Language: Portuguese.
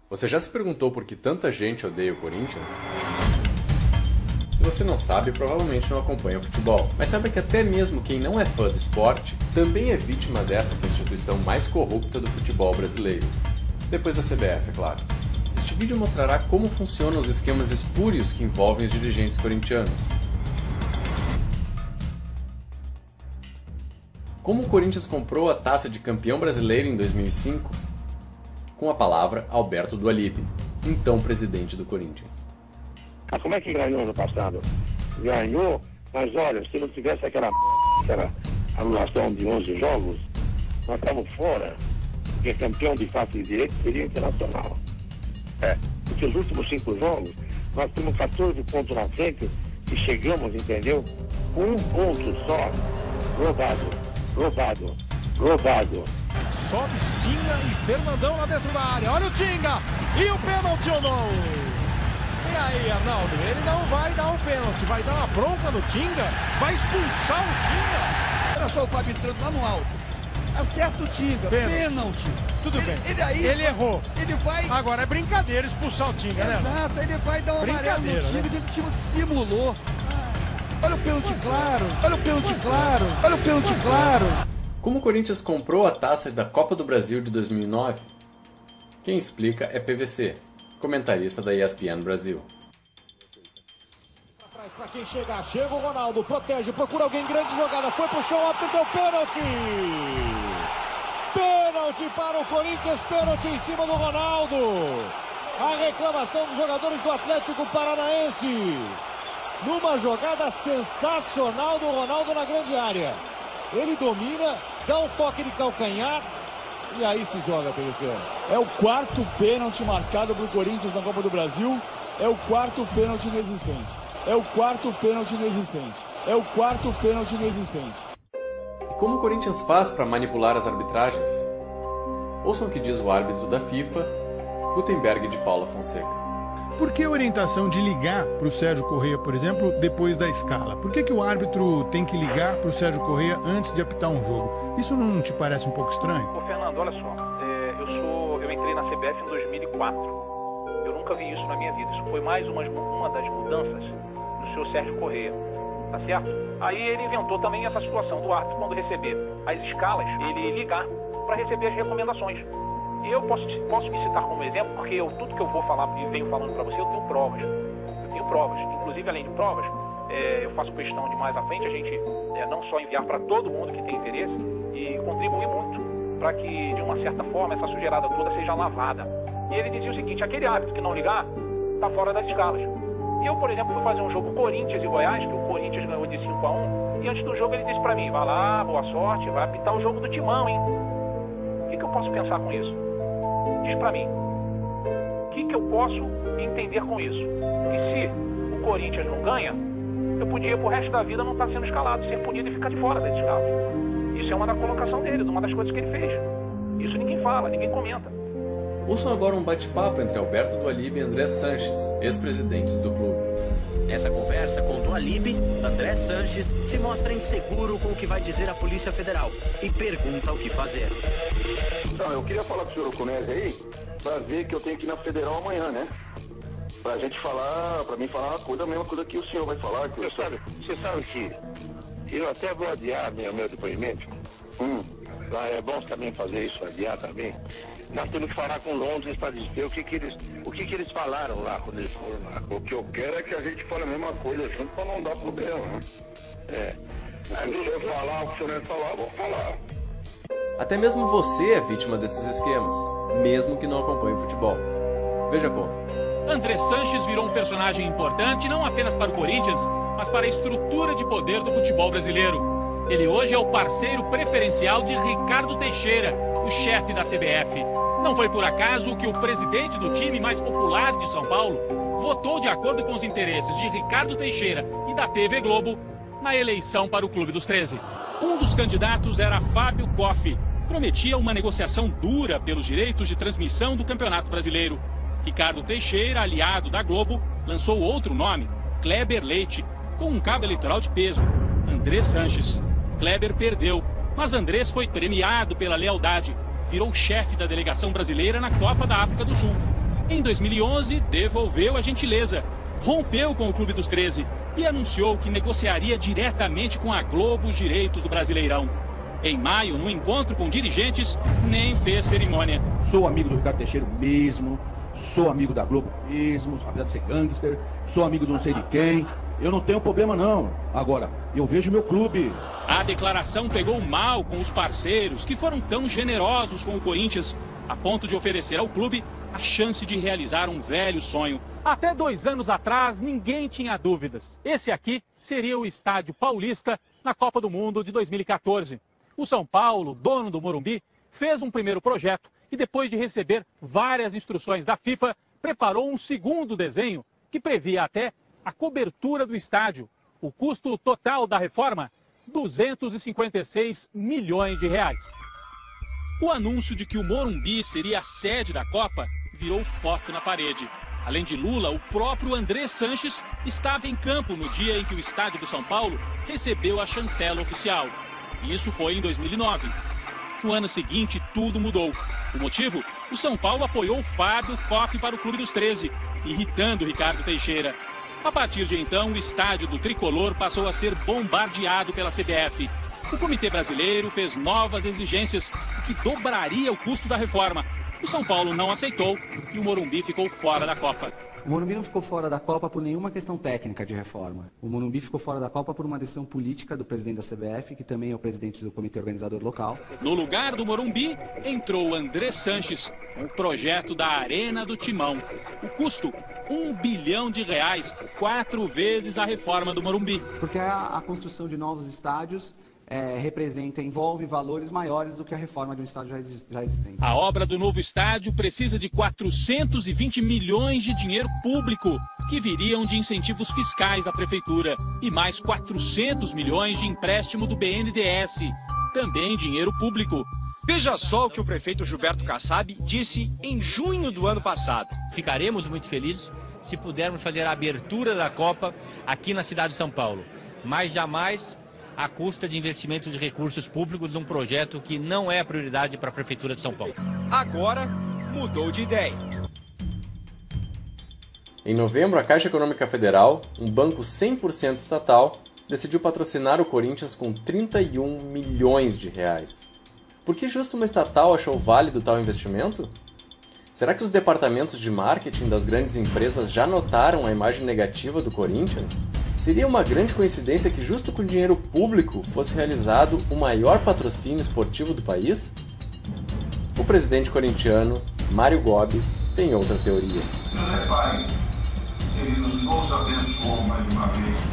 Você já se perguntou por que tanta gente odeia o Corinthians? Se você não sabe, provavelmente não acompanha o futebol. Mas sabe que até mesmo quem não é fã do esporte também é vítima dessa instituição mais corrupta do futebol brasileiro. Depois da CBF, é claro. Este vídeo mostrará como funcionam os esquemas espúrios que envolvem os dirigentes corintianos. Como o Corinthians comprou a taça de campeão brasileiro em 2005? Com a palavra, Alberto Dualib, então presidente do Corinthians. Como é que ganhou no passado? Ganhou, mas olha, se não tivesse aquela anulação de 11 jogos, nós estamos fora, porque campeão de fato e direito seria internacional. Porque os últimos 5 jogos, nós temos 14 pontos na frente e chegamos, entendeu? Com 1 ponto só, roubado. Sobe Tinga e Fernandão lá dentro da área. Olha o Tinga! E o pênalti ou não? E aí, Arnaldo? Ele não vai dar um pênalti, vai dar uma bronca no Tinga, vai expulsar o Tinga. Olha só o Fábio entrando lá no alto. Acerta o Tinga, pênalti. Tudo bem. Ele errou. Ele vai... Agora é brincadeira expulsar o Tinga, né? Exato, ele vai dar um amarelo no Tinga, né? O time que simulou. Olha o pênalti claro. Como o Corinthians comprou a taça da Copa do Brasil de 2009? Quem explica é PVC, comentarista da ESPN Brasil. Para quem chegar, chega o Ronaldo, protege, procura alguém, grande jogada, foi pro chão, deu pênalti! Pênalti para o Corinthians, pênalti em cima do Ronaldo! A reclamação dos jogadores do Atlético Paranaense. Numa jogada sensacional do Ronaldo na grande área. Ele domina, dá um toque de calcanhar e aí se joga, PVC. É o 4º pênalti marcado para o Corinthians na Copa do Brasil. É o 4º pênalti inexistente. E como o Corinthians faz para manipular as arbitragens? Ouçam o que diz o árbitro da FIFA, Gutenberg de Paula Fonseca. Por que a orientação de ligar para o Sérgio Corrêa, por exemplo, depois da escala? Por que o árbitro tem que ligar para o Sérgio Corrêa antes de apitar um jogo? Isso não te parece um pouco estranho? Ô Fernando, olha só, eu entrei na CBF em 2004. Eu nunca vi isso na minha vida. Isso foi mais uma das mudanças do senhor Sérgio Corrêa, tá certo? Aí ele inventou também essa situação do árbitro, quando receber as escalas, ele ligar para receber as recomendações. E eu posso me citar como exemplo, porque tudo que eu vou falar e venho falando para você, eu tenho provas. Inclusive, além de provas, eu faço questão de mais à frente a gente não só enviar para todo mundo que tem interesse e contribuir muito para que, de uma certa forma, essa sujeirada toda seja lavada. E ele dizia o seguinte: aquele árbitro que não ligar está fora das escalas. E eu, por exemplo, fui fazer um jogo Corinthians e Goiás, que o Corinthians ganhou de 5-1, e antes do jogo ele disse para mim: vai lá, boa sorte, vai apitar o jogo do Timão, hein? O que eu posso pensar com isso? Diz pra mim, o que eu posso entender com isso? Que se o Corinthians não ganha, eu podia pro resto da vida não estar sendo escalado, ser punido e ficar de fora das escalas. Isso é uma da colocação dele, uma das coisas que ele fez. Isso ninguém fala, ninguém comenta. Ouçam agora um bate-papo entre Alberto Dualib e André Sanches, ex-presidentes do clube. Nessa conversa com Dualib, André Sanches se mostra inseguro com o que vai dizer a Polícia Federal e pergunta o que fazer. Então, eu queria falar com o senhor Oconese aí, pra ver que eu tenho que ir na Federal amanhã, né? Pra gente falar, pra mim falar a mesma coisa que o senhor vai falar. Que você sabe que eu até vou adiar meu depoimento. É bom também fazer isso, adiar também. Nós temos que falar com Londres para dizer o que eles falaram lá quando eles foram lá. O que eu quero é que a gente fale a mesma coisa junto para não dar problema, né? Se o senhor falar o que o senhor não falar, eu vou falar. Até mesmo você é vítima desses esquemas, mesmo que não acompanhe o futebol. Veja como. André Sanches virou um personagem importante não apenas para o Corinthians, mas para a estrutura de poder do futebol brasileiro. Ele hoje é o parceiro preferencial de Ricardo Teixeira, o chefe da CBF. Não foi por acaso que o presidente do time mais popular de São Paulo votou de acordo com os interesses de Ricardo Teixeira e da TV Globo na eleição para o Clube dos 13. Um dos candidatos era Fábio Koff. Prometia uma negociação dura pelos direitos de transmissão do Campeonato Brasileiro. Ricardo Teixeira, aliado da Globo, lançou outro nome, Kleber Leite, com um cabo eleitoral de peso, André Sanches. Kleber perdeu, mas Andrés foi premiado pela lealdade. Virou chefe da delegação brasileira na Copa da África do Sul. Em 2011, devolveu a gentileza, rompeu com o Clube dos 13 e anunciou que negociaria diretamente com a Globo os direitos do Brasileirão. Em maio, no encontro com dirigentes, nem fez cerimônia. Sou amigo do Ricardo Teixeira mesmo, sou amigo da Globo mesmo, apesar de ser gangster, sou amigo de não sei de quem. Eu não tenho problema não. Agora, eu vejo meu clube. A declaração pegou mal com os parceiros que foram tão generosos com o Corinthians, a ponto de oferecer ao clube a chance de realizar um velho sonho. Até 2 anos atrás, ninguém tinha dúvidas. Esse aqui seria o Estádio Paulista na Copa do Mundo de 2014. O São Paulo, dono do Morumbi, fez um primeiro projeto e, depois de receber várias instruções da FIFA, preparou um segundo desenho que previa até a cobertura do estádio. O custo total da reforma, 256 milhões de reais. O anúncio de que o Morumbi seria a sede da Copa virou foto na parede. Além de Lula, o próprio André Sanches estava em campo no dia em que o estádio do São Paulo recebeu a chancela oficial. Isso foi em 2009. No ano seguinte, tudo mudou. O motivo? O São Paulo apoiou Fábio Koff para o Clube dos 13, irritando Ricardo Teixeira. A partir de então, o estádio do Tricolor passou a ser bombardeado pela CBF. O Comitê Brasileiro fez novas exigências, o que dobraria o custo da reforma. O São Paulo não aceitou e o Morumbi ficou fora da Copa. O Morumbi não ficou fora da Copa por nenhuma questão técnica de reforma. O Morumbi ficou fora da Copa por uma decisão política do presidente da CBF, que também é o presidente do comitê organizador local. No lugar do Morumbi, entrou André Sanches, com o projeto da Arena do Timão. O custo, R$1 bilhão, 4 vezes a reforma do Morumbi. Porque a construção de novos estádios envolve valores maiores do que a reforma de um estádio já existente. A obra do novo estádio precisa de 420 milhões de dinheiro público, que viriam de incentivos fiscais da prefeitura, e mais 400 milhões de empréstimo do BNDES, também dinheiro público. Veja só o que o prefeito Gilberto Kassab disse em junho do ano passado. Ficaremos muito felizes se pudermos fazer a abertura da Copa aqui na cidade de São Paulo, mas jamais à custa de investimentos de recursos públicos num projeto que não é a prioridade para a Prefeitura de São Paulo. Agora mudou de ideia. Em novembro, a Caixa Econômica Federal, um banco 100% estatal, decidiu patrocinar o Corinthians com R$31 milhões. Por que justo uma estatal achou válido tal investimento? Será que os departamentos de marketing das grandes empresas já notaram a imagem negativa do Corinthians? Seria uma grande coincidência que justo com dinheiro público fosse realizado o maior patrocínio esportivo do país? O presidente corintiano, Mário Gobi, tem outra teoria. José Pai, ele nos abençoou mais uma vez.